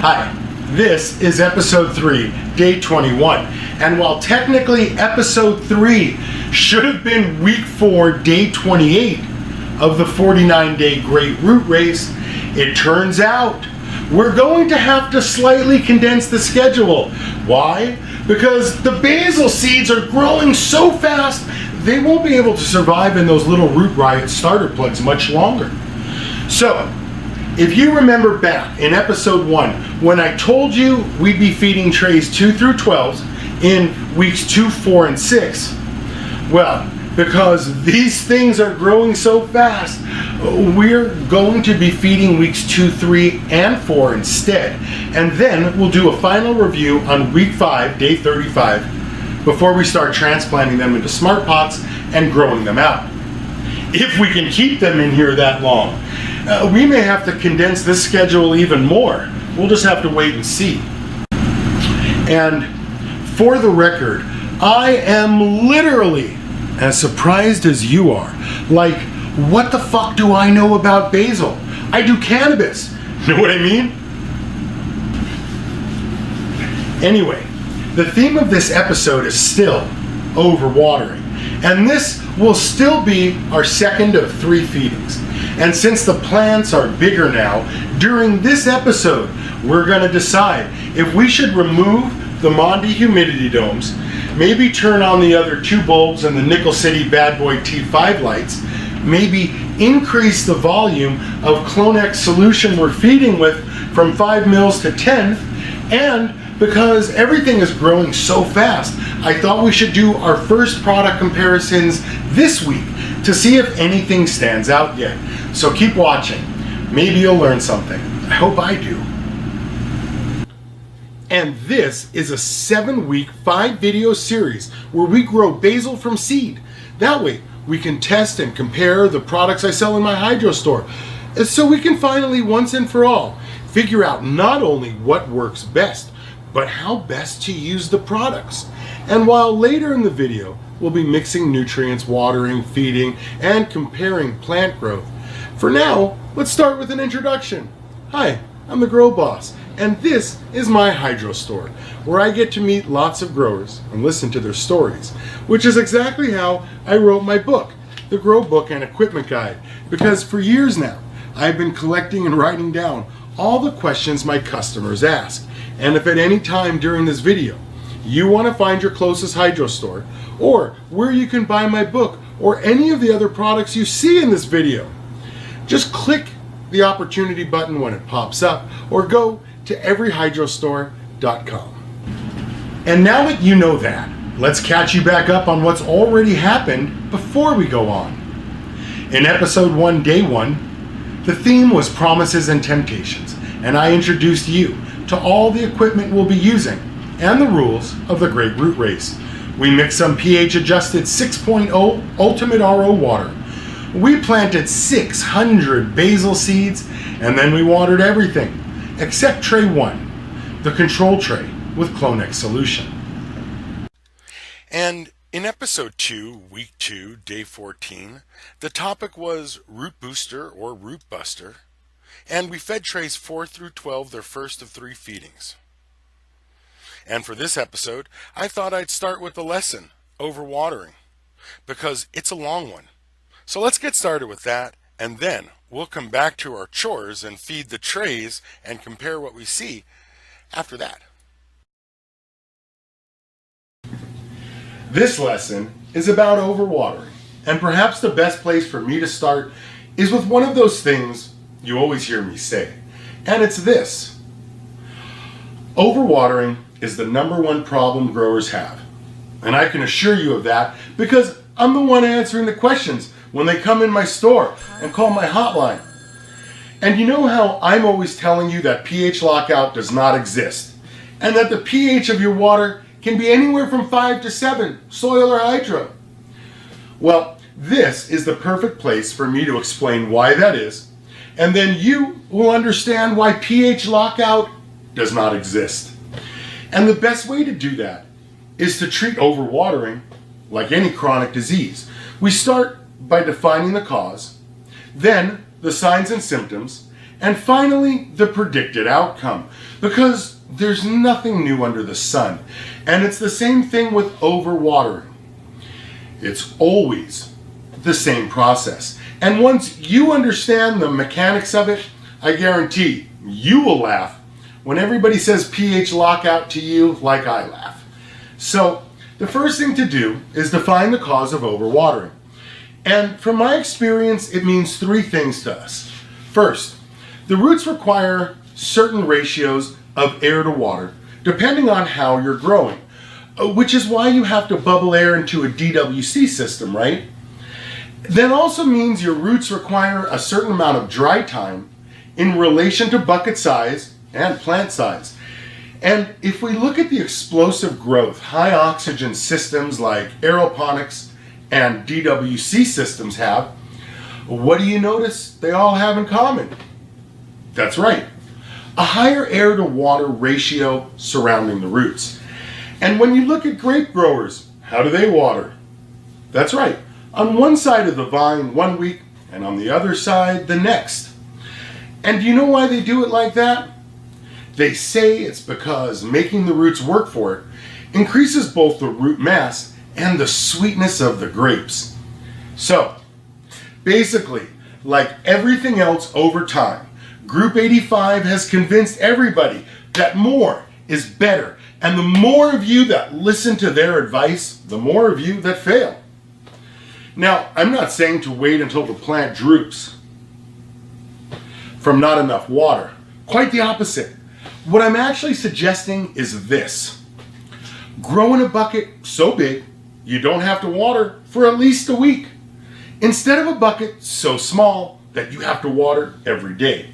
Hi, this is episode 3, day 21. And while technically episode 3 should have been week 4, day 28 of the 49-day Great Root Race, it turns out we're going to have to slightly condense the schedule. Why? Because the basil seeds are growing so fast, they won't be able to survive in those little root riot starter plugs much longer. So, if you remember back in episode 1, when I told you we'd be feeding trays 2 through 12s in weeks 2, 4, and 6, well, because these things are growing so fast, we're going to be feeding weeks 2, 3, and 4 instead. And then we'll do a final review on week 5, day 35, before we start transplanting them into smart pots and growing them out. If we can keep them in here that long. We may have to condense this schedule even more. We'll just have to wait and see. And for the record, I am literally as surprised as you are. Like, what the fuck do I know about basil? I do cannabis. Know what I mean? Anyway, the theme of this episode is still overwatering. And this will still be our second of 3 feedings. And since the plants are bigger now, during this episode, we're going to decide if we should remove the Mondi humidity domes, maybe turn on the other 2 bulbs and the Nickel City Bad Boy T5 lights, maybe increase the volume of Clonex solution we're feeding with from 5 mils to 10, and because everything is growing so fast, I thought we should do our first product comparisons this week to see if anything stands out yet. So keep watching. Maybe you'll learn something. I hope I do. And this is a 7-week, 5-video series where we grow basil from seed. That way, we can test and compare the products I sell in my hydro store, so we can finally, once and for all, figure out not only what works best, but how best to use the products. And while later in the video, we'll be mixing nutrients, watering, feeding, and comparing plant growth. For now, let's start with an introduction. Hi, I'm the Grow Boss, and this is my hydro store, where I get to meet lots of growers and listen to their stories, which is exactly how I wrote my book, The Grow Book and Equipment Guide, because for years now, I've been collecting and writing down all the questions my customers ask. And if at any time during this video, you want to find your closest hydro store, or where you can buy my book, or any of the other products you see in this video, just click the opportunity button when it pops up, or go to everyhydrostore.com. And now that you know that, let's catch you back up on what's already happened before we go on. In episode 1, day 1, the theme was promises and temptations, and I introduced you to all the equipment we'll be using and the rules of the Great Root Race. We mixed some pH-adjusted 6.0 Ultimate RO water. We planted 600 basil seeds, and then we watered everything except tray 1, the control tray with Clonex solution. And in episode 2, week 2, day 14, the topic was root booster or root buster, and we fed trays 4 through 12 their first of 3 feedings. And for this episode, I thought I'd start with the lesson, overwatering, because it's a long one. So let's get started with that, and then we'll come back to our chores and feed the trays and compare what we see after that. This lesson is about overwatering, and perhaps the best place for me to start is with one of those things you always hear me say, and it's this. Overwatering is the #1 problem growers have, and I can assure you of that because I'm the one answering the questions when they come in my store and call my hotline. And you know how I'm always telling you that pH lockout does not exist, and that the pH of your water can be anywhere from 5 to 7, soil or hydro? Well, this is the perfect place for me to explain why that is, and then you will understand why pH lockout does not exist. And the best way to do that is to treat overwatering like any chronic disease. We start by defining the cause, then the signs and symptoms, And finally, the predicted outcome, because there's nothing new under the sun. And it's the same thing with overwatering. It's always the same process. And once you understand the mechanics of it, I guarantee you will laugh when everybody says pH lockout to you like I laugh. So the first thing to do is define the cause of overwatering. And from my experience, it means three things to us. First, the roots require certain ratios of air to water, depending on how you're growing, which is why you have to bubble air into a DWC system, right? That also means your roots require a certain amount of dry time in relation to bucket size and plant size. And if we look at the explosive growth, high oxygen systems like aeroponics and DWC systems have, what do you notice they all have in common? That's right, a higher air to water ratio surrounding the roots. And when you look at grape growers, how do they water? That's right, on one side of the vine 1 week and on the other side the next. And do you know why they do it like that? They say it's because making the roots work for it increases both the root mass and the sweetness of the grapes. So, basically, like everything else over time, Group 85 has convinced everybody that more is better. And the more of you that listen to their advice, the more of you that fail. Now, I'm not saying to wait until the plant droops from not enough water. Quite the opposite. What I'm actually suggesting is this. Grow in a bucket so big you don't have to water for at least a week, instead of a bucket so small that you have to water every day.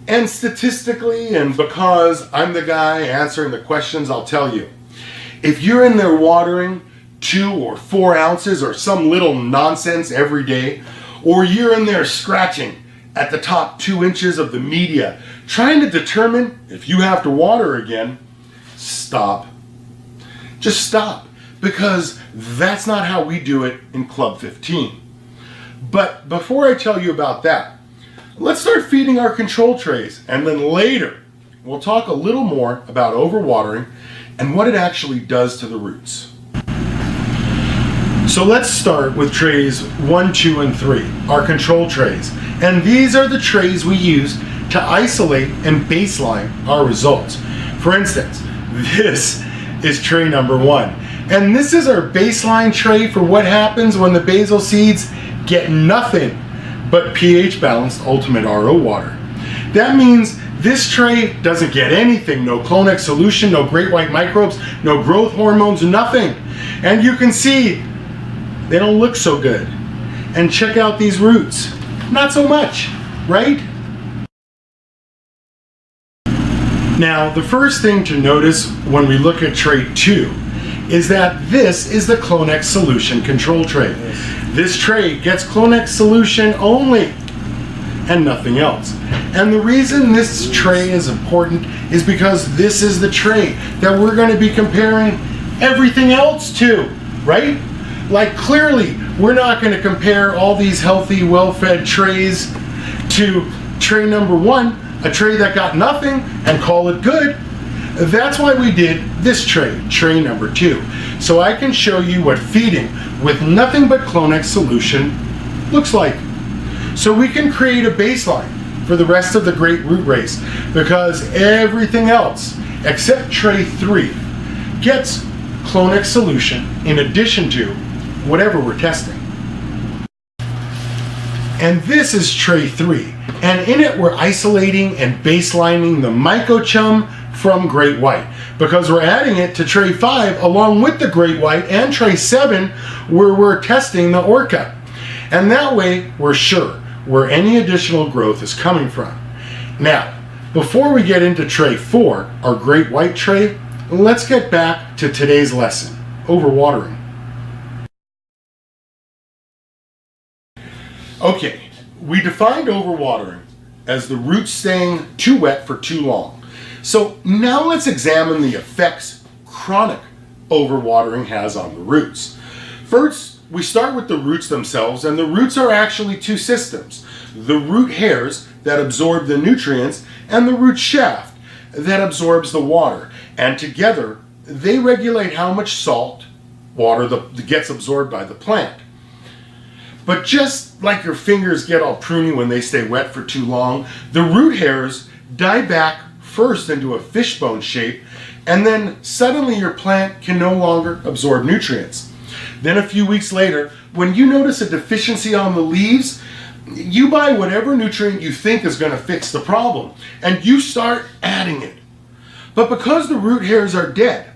And statistically, and because I'm the guy answering the questions, I'll tell you, if you're in there watering 2 or 4 ounces or some little nonsense every day, or you're in there scratching at the top 2 inches of the media, trying to determine if you have to water again, stop. Just stop, because that's not how we do it in Club 15. But before I tell you about that, let's start feeding our control trays, and then later we'll talk a little more about overwatering and what it actually does to the roots. So let's start with trays 1, 2, and 3, our control trays. And these are the trays we use to isolate and baseline our results. For instance, this is tray number 1. And this is our baseline tray for what happens when the basil seeds get nothing but pH balanced ultimate RO water. That means this tray doesn't get anything, no Clonex solution, no great white microbes, no growth hormones, nothing. And you can see they don't look so good. And check out these roots. Not so much, right? Now, the first thing to notice when we look at tray 2 is that this is the Clonex solution control tray. This tray gets Clonex solution only and nothing else. And the reason this tray is important is because this is the tray that we're going to be comparing everything else to, right? Like clearly, we're not going to compare all these healthy, well-fed trays to tray number 1, a tray that got nothing, and call it good. That's why we did this tray, tray number 2. So I can show you what feeding with nothing but Clonex solution looks like. So we can create a baseline for the rest of the great root race, because everything else except tray 3 gets Clonex solution in addition to whatever we're testing. And this is tray 3, and in it we're isolating and baselining the mycochum from great white, because we're adding it to tray 5 along with the great white, and tray 7 where we're testing the orca. And that way we're sure where any additional growth is coming from. Now, before we get into tray 4, our great white tray, let's get back to today's lesson, overwatering. Okay, we defined overwatering as the roots staying too wet for too long. So now let's examine the effects chronic overwatering has on the roots. First, we start with the roots themselves, and the roots are actually 2 systems. the root hairs that absorb the nutrients and the root shaft that absorbs the water. And together, they regulate how much salt water that gets absorbed by the plant. But just like your fingers get all pruny when they stay wet for too long, the root hairs die back first into a fishbone shape, and then suddenly your plant can no longer absorb nutrients. Then a few weeks later, when you notice a deficiency on the leaves, you buy whatever nutrient you think is going to fix the problem, and you start adding it. But because the root hairs are dead,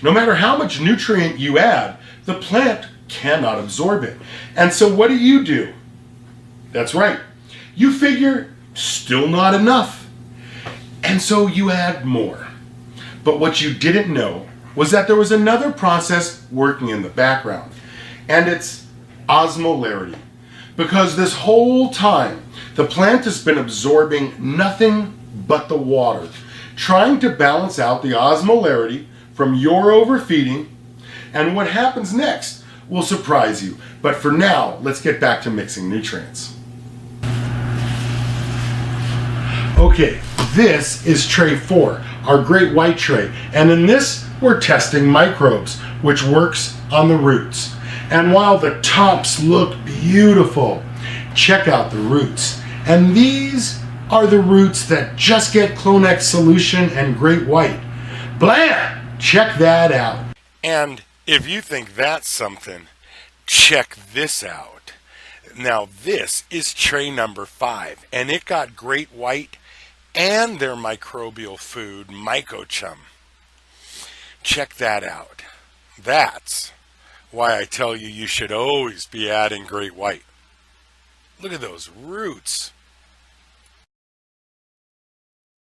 no matter how much nutrient you add, the plant cannot absorb it. And so what do? That's right. You figure, still not enough. And so you add more. But what you didn't know was that there was another process working in the background. And it's osmolarity. Because this whole time, the plant has been absorbing nothing but the water, trying to balance out the osmolarity from your overfeeding. And what happens next will surprise you. But for now, let's get back to mixing nutrients. Okay, this is tray 4, our great white tray. And in this, we're testing microbes, which works on the roots. And while the tops look beautiful, check out the roots. And these are the roots that just get Clonex solution and great white. Blam! Check that out. And if you think that's something, check this out. Now this is tray number 5, and it got great white and their microbial food, Mycochum. Check that out. That's why I tell you you should always be adding great white. Look at those roots.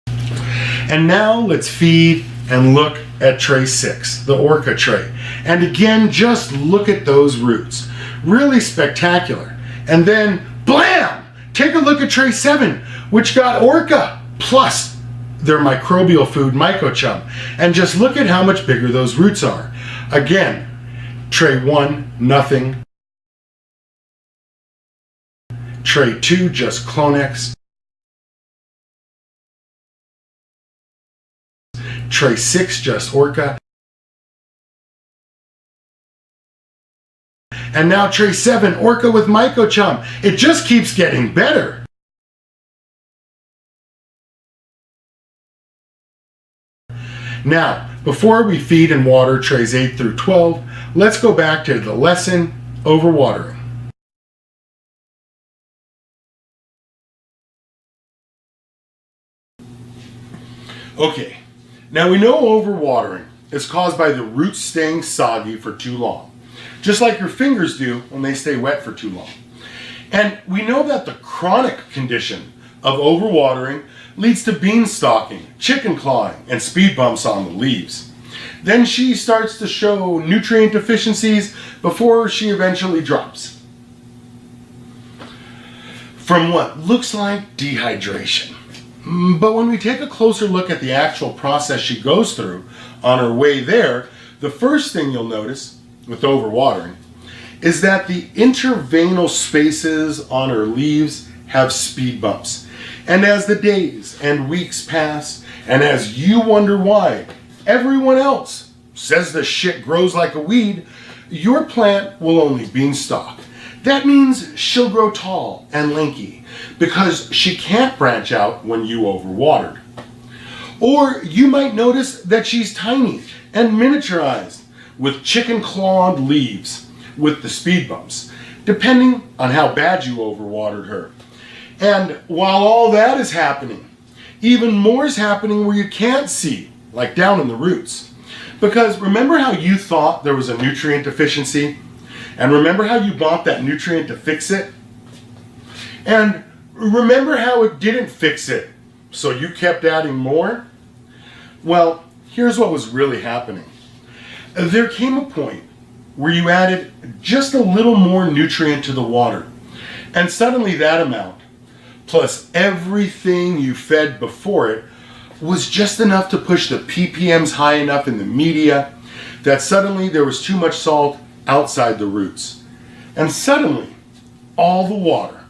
And now let's feed and look at tray 6, the Orca tray. And again, just look at those roots. Really spectacular. And then, blam! Take a look at tray 7, which got Orca plus their microbial food, Mycochum. And just look at how much bigger those roots are. Again, tray 1, nothing. Tray 2, just Clonex. Tray 6, just Orca. And now tray 7, Orca with Mycochum. It just keeps getting better. Now, before we feed and water trays 8 through 12, let's go back to the lesson, overwatering. Okay, now we know overwatering is caused by the roots staying soggy for too long, just like your fingers do when they stay wet for too long. And we know that the chronic condition of overwatering leads to bean stalking, chicken clawing, and speed bumps on the leaves. Then she starts to show nutrient deficiencies before she eventually drops from what looks like dehydration. But when we take a closer look at the actual process she goes through on her way there, the first thing you'll notice with overwatering is that the interveinal spaces on her leaves have speed bumps. And as the days and weeks pass, and as you wonder why everyone else says the shit grows like a weed, your plant will only beanstalk. That means she'll grow tall and lanky because she can't branch out when you overwatered. Or you might notice that she's tiny and miniaturized with chicken-clawed leaves with the speed bumps, depending on how bad you overwatered her. And while all that is happening, even more is happening where you can't see, like down in the roots. Because remember how you thought there was a nutrient deficiency? And remember how you bought that nutrient to fix it? And remember how it didn't fix it, so you kept adding more? Well, here's what was really happening. There came a point where you added just a little more nutrient to the water, and suddenly that amount, plus everything you fed before it, was just enough to push the ppms high enough in the media that suddenly there was too much salt outside the roots. And suddenly, all the water,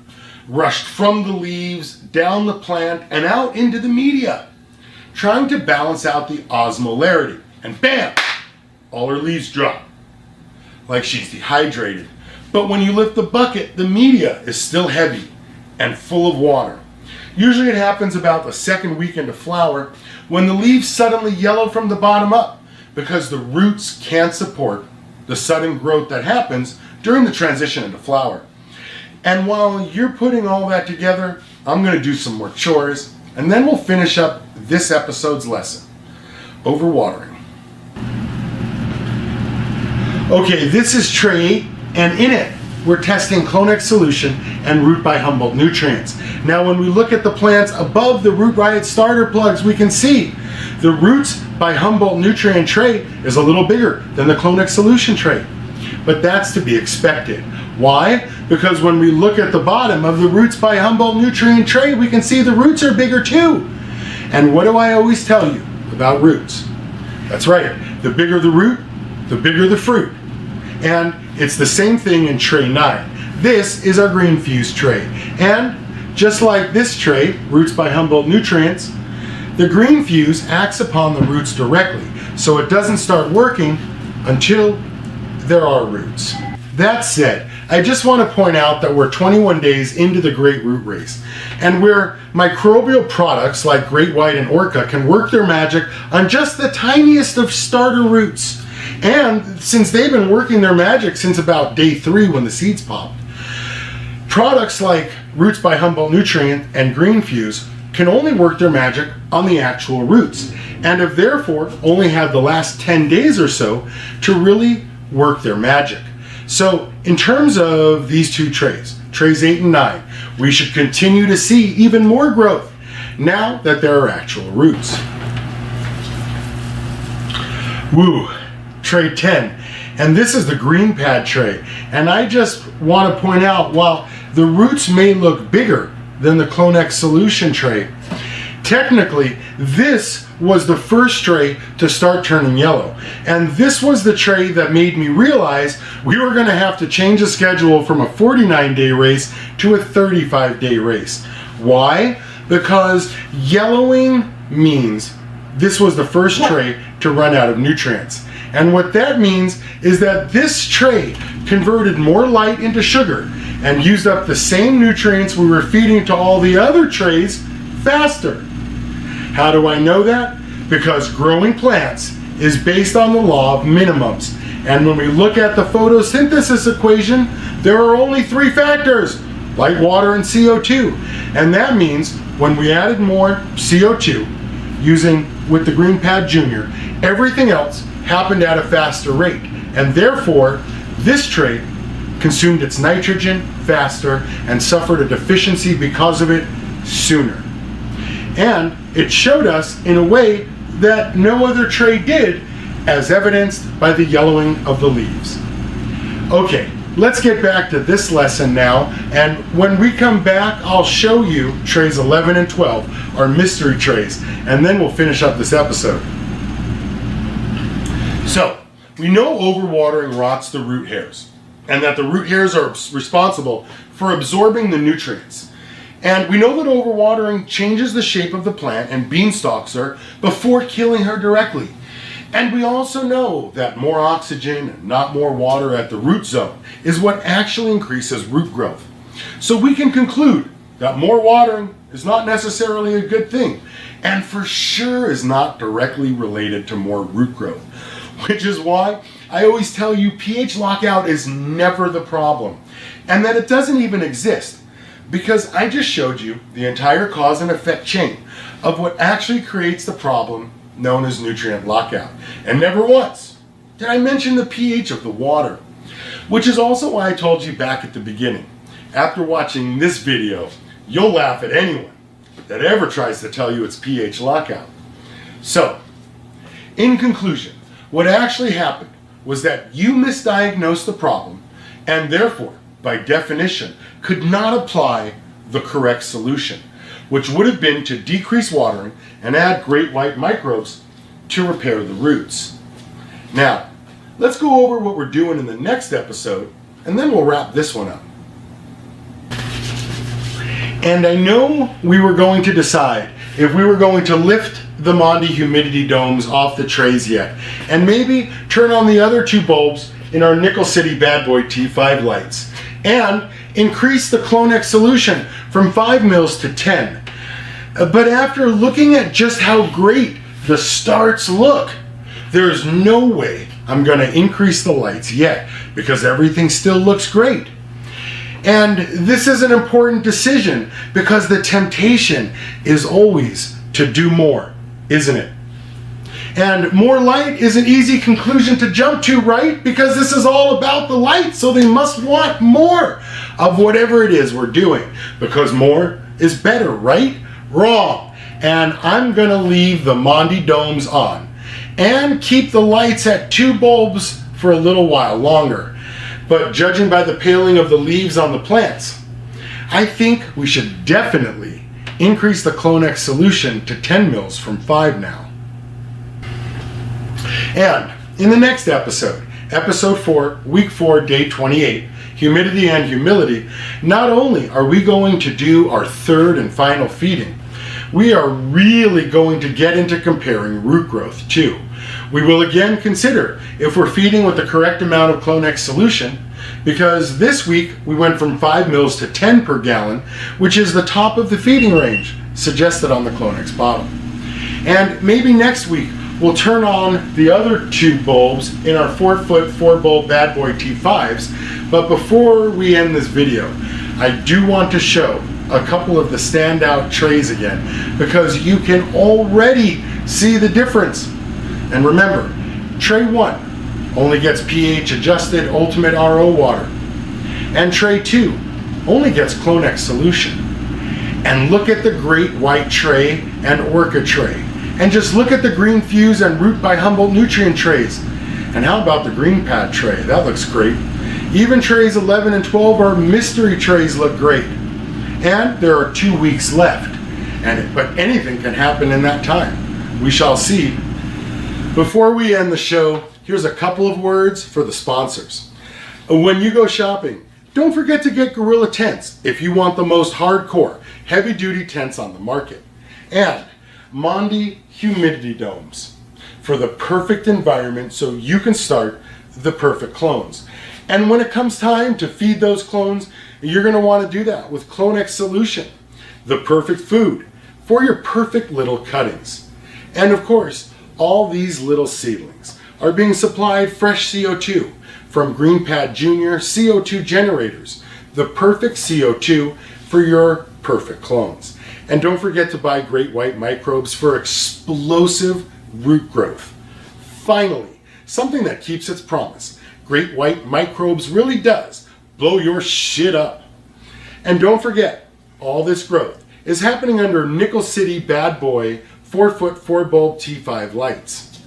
rushed from the leaves, down the plant, and out into the media, trying to balance out the osmolarity. And bam! All her leaves drop, like she's dehydrated. But when you lift the bucket, the media is still heavy and full of water. Usually it happens about the second week into flower, when the leaves suddenly yellow from the bottom up, because the roots can't support the sudden growth that happens during the transition into flower. And while you're putting all that together, I'm going to do some more chores, and then we'll finish up this episode's lesson, overwatering. Okay, this is tray 8, and in it, we're testing Clonex solution and Root by Humboldt nutrients. Now, when we look at the plants above the Root Riot starter plugs, we can see the Roots by Humboldt nutrient tray is a little bigger than the Clonex solution tray. But that's to be expected. Why? Because when we look at the bottom of the Roots by Humboldt nutrient tray, we can see the roots are bigger too. And what do I always tell you about roots? That's right, the bigger the root, the bigger the fruit. And it's the same thing in tray 9. This is our green fuse tray. And just like this tray, Roots by Humboldt nutrients, the green fuse acts upon the roots directly, so it doesn't start working until there are roots. That said, I just want to point out that we're 21 days into the Great Root Race, and where microbial products like Great White and Orca can work their magic on just the tiniest of starter roots. And since they've been working their magic since about day 3 when the seeds popped, products like Roots by Humboldt Nutrient and Green Fuse can only work their magic on the actual roots, and have therefore only had the last 10 days or so to really work their magic. So in terms of these two trays, trays 8 and 9, we should continue to see even more growth now that there are actual roots. Woo, tray 10, and this is the green pad tray, and I just want to point out, while the roots may look bigger than the Clonex solution tray, technically this was the first tray to start turning yellow, and this was the tray that made me realize we were going to have to change the schedule from a 49-day race to a 35-day race. Why? Because yellowing means this was the first tray to run out of nutrients. And what that means is that this tray converted more light into sugar and used up the same nutrients we were feeding to all the other trays faster. How do I know that? Because growing plants is based on the law of minimums. And when we look at the photosynthesis equation, there are only 3 factors: light, water, and CO2. And that means when we added more CO2 using with the Green Pad Junior, everything else happened at a faster rate. And therefore, this tray consumed its nitrogen faster and suffered a deficiency because of it sooner. And it showed us in a way that no other tray did, as evidenced by the yellowing of the leaves. Okay, let's get back to this lesson now, and when we come back, I'll show you trays 11 and 12, our mystery trays, and then we'll finish up this episode. So, we know overwatering rots the root hairs, and that the root hairs are responsible for absorbing the nutrients. And we know that overwatering changes the shape of the plant and beanstalks her before killing her directly. And we also know that more oxygen and not more water at the root zone is what actually increases root growth. So we can conclude that more watering is not necessarily a good thing, and for sure is not directly related to more root growth. Which is why I always tell you pH lockout is never the problem, and that it doesn't even exist, because I just showed you the entire cause and effect chain of what actually creates the problem known as nutrient lockout. And never once did I mention the pH of the water, which is also why I told you back at the beginning, after watching this video, you'll laugh at anyone that ever tries to tell you it's pH lockout. So, in conclusion, what actually happened was that you misdiagnosed the problem, and therefore, by definition, could not apply the correct solution, which would have been to decrease watering and add great white microbes to repair the roots. Now, let's go over what we're doing in the next episode, and then we'll wrap this one up. And I know we were going to decide if we were going to lift the Mondi humidity domes off the trays yet, and maybe turn on the other two bulbs in our Nickel City Bad Boy T5 lights, and increase the Clonex solution from 5 mils to 10. But after looking at just how great the starts look, there's no way I'm going to increase the lights yet, because everything still looks great. And this is an important decision, because the temptation is always to do more, isn't it? And more light is an easy conclusion to jump to, right? Because this is all about the light, so they must want more of whatever it is we're doing, because more is better, right? Wrong. And I'm gonna leave the Mondi domes on and keep the lights at 2 bulbs for a little while longer. But judging by the paling of the leaves on the plants, I think we should definitely increase the Clonex solution to 10 mils from 5 now. And in the next episode, episode 4, week 4, day 28, humidity and humility, not only are we going to do our third and final feeding, we are really going to get into comparing root growth too. We will again consider if we're feeding with the correct amount of Clonex solution, because this week we went from 5 mils to 10 per gallon, which is the top of the feeding range suggested on the Clonex bottle. And maybe next week we'll turn on the other 2 bulbs in our 4-foot 4-bulb Bad Boy T5s. But before we end this video, I do want to show a couple of the standout trays again, because you can already see the difference. And remember, tray 1 only gets pH adjusted ultimate RO water, and tray 2 only gets Clonex solution. And look at the Great White tray and Orca tray, and just look at the Green Fuse and Root by Humboldt nutrient trays. And how about the Green Pad tray? That looks great. Even trays 11 and 12, our mystery trays, look great. And there are 2 weeks left, but anything can happen in that time. We shall see. Before we end the show, here's a couple of words for the sponsors. When you go shopping, don't forget to get Gorilla Tents if you want the most hardcore, heavy-duty tents on the market. And Mondi humidity domes for the perfect environment, so you can start the perfect clones. And when it comes time to feed those clones, you're going to want to do that with Clonex solution, the perfect food for your perfect little cuttings. And of course, all these little seedlings are being supplied fresh CO2 from GreenPad Junior CO2 generators, the perfect CO2 for your perfect clones. And don't forget to buy Great White microbes for explosive root growth. Finally, something that keeps its promise. Great White microbes really does blow your shit up. And don't forget, all this growth is happening under Nickel City Bad Boy 4-foot 4-bulb T5 lights.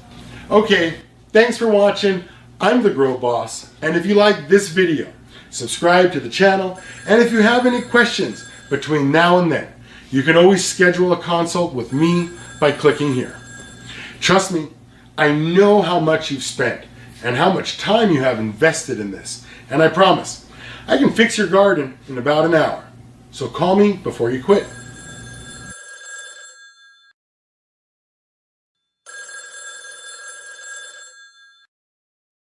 Okay, thanks for watching. I'm the Grow Boss, and if you like this video, subscribe to the channel, and if you have any questions between now and then, you can always schedule a consult with me by clicking here. Trust me, I know how much you've spent and how much time you have invested in this, and I promise, I can fix your garden in about an hour. So call me before you quit.